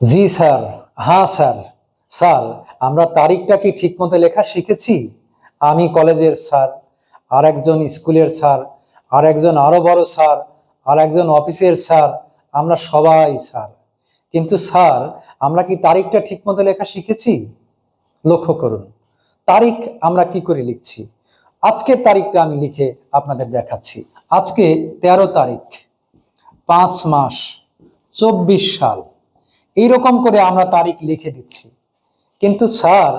জি sir. হ্যাঁ sir. Sir, আমরা তারিখটা কি ঠিকমতো লেখা শিখেছি? আমি কলেজের স্যার, আর একজন স্কুলের স্যার, আর একজন আরো বড় স্যার, আর একজন অফিসের স্যার, আমরা সবাই স্যার। কিন্তু স্যার, আমরা কি তারিখটা ঠিকমতো লেখা শিখেছি? লক্ষ্য করুন, তারিখ আমরা কি করে লিখছি। আজকের তারিখটা আমি লিখে আপনাদের দেখাচ্ছি। আজকে 13 তারিখ, 5 মাস, 24 সাল। এইরকম করে আমরা তারিখ লিখে দিচ্ছি। কিন্তু স্যার,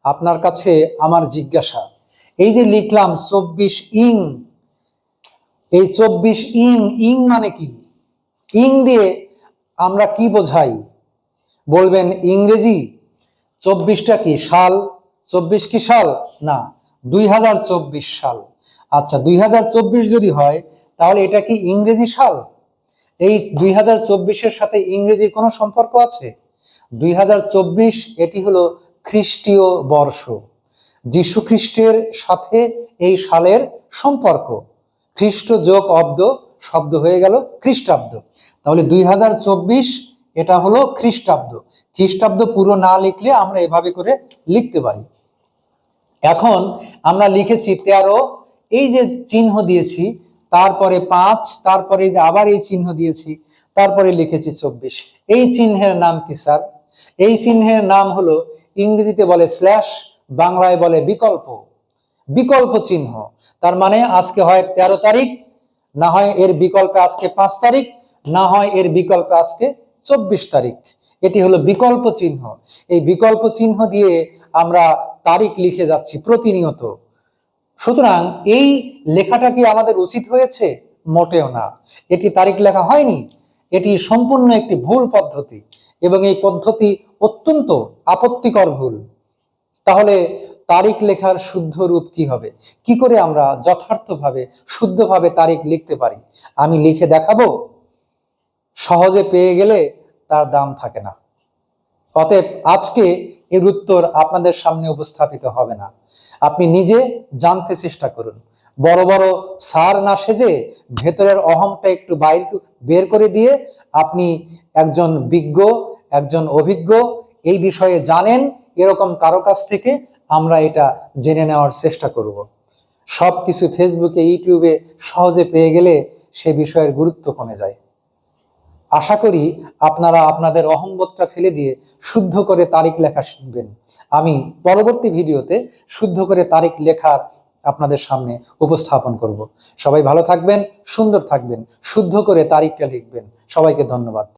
আপনার কাছে আমার জিজ্ঞাসা, এই যে লিখলাম 24 ইং, এই 24 ইং, ইং মানে কি? ইং দিয়ে আমরা কি বোঝাই? বলবেন ইংরেজি। 24টা কি সাল? 24 কি সাল? না, 2024 সাল। আচ্ছা, 2024 যদি হয় তাহলে এটা কি ইংরেজি সাল? এই 2024-এর সাথে ইংরেজির কোনো সম্পর্ক আছে? 2024 এটি হলো খ্রিস্টীয় বর্ষ। যীশু খ্রিস্টের সাথে এই সালের সম্পর্ক। খ্রিস্ট যোগ অব্দ, শব্দ হয়ে গেল খ্রিস্টাব্দ। তাহলে 2024 এটা হলো খ্রিস্টাব্দ। খ্রিস্টাব্দ পুরো না লিখলে আমরা এভাবে করে লিখতে পারি। এখন আমরা লিখেছি 13, এই যে চিহ্ন দিয়েছি, তারপরে 5, তারপরে যে আবার এই চিহ্ন দিয়েছি, তারপরে লিখেছি 24। এই চিহ্নের নাম কি স্যার? এই চিহ্নের নাম হলো, ইংরেজিতে বলে স্ল্যাশ, বাংলায় বলে বিকল্প। বিকল্প চিহ্ন। তার মানে আজকে হয় 13 তারিখ, না হয় এর বিকল্পে আজকে 5 তারিখ, না হয় এর বিকল্পে আজকে 24 তারিখ। এটি হলো বিকল্প চিহ্ন। এই বিকল্প চিহ্ন দিয়ে আমরা তারিখ লিখে যাচ্ছি প্রতিনিয়ত। সুতরাং এই লেখাটা কি আমাদের উচিত হয়েছে? মোটেও না। এটি তারিখ লেখা হয়নি। এটি সম্পূর্ণ একটি ভুল পদ্ধতি, এবং এই পদ্ধতি অত্যন্ত আপত্তিকর ভুল। তাহলে তারিখ লেখার শুদ্ধ রূপ কি হবে? কি করে আমরা যথার্থভাবে শুদ্ধভাবে তারিখ লিখতে পারি? আমি লিখে দেখাবো। সহজে পেয়ে গেলে তার দাম থাকে না। অতএব আজকে এর উত্তর আপনাদের সামনে উপস্থাপিত হবে না। আপনি নিজে জানতে চেষ্টা করুন। বড় বড় স্যার না সেজে ভেতরের অহংটা একটু বের করে দিয়ে আপনি একজন বিজ্ঞ, একজন অভিজ্ঞ, এই বিষয়ে জানেন এরকম কারো কাছ থেকে আমরা এটা জেনে নেওয়ার চেষ্টা করব। সবকিছু ফেসবুকে, ইউটিউবে সহজে পেয়ে গেলে সে বিষয়ের গুরুত্ব কমে যায়। আশা করি আপনারা আপনাদের অহংবোধটা ফেলে দিয়ে শুদ্ধ করে তারিখ লেখা শিখবেন। আমি পরবর্তী ভিডিওতে শুদ্ধ করে তারিখ লেখা আপনাদের সামনে উপস্থাপন করব। সবাই ভালো থাকবেন, সুন্দর থাকবেন, শুদ্ধ করে তারিখটা লিখবেন। সবাইকে ধন্যবাদ।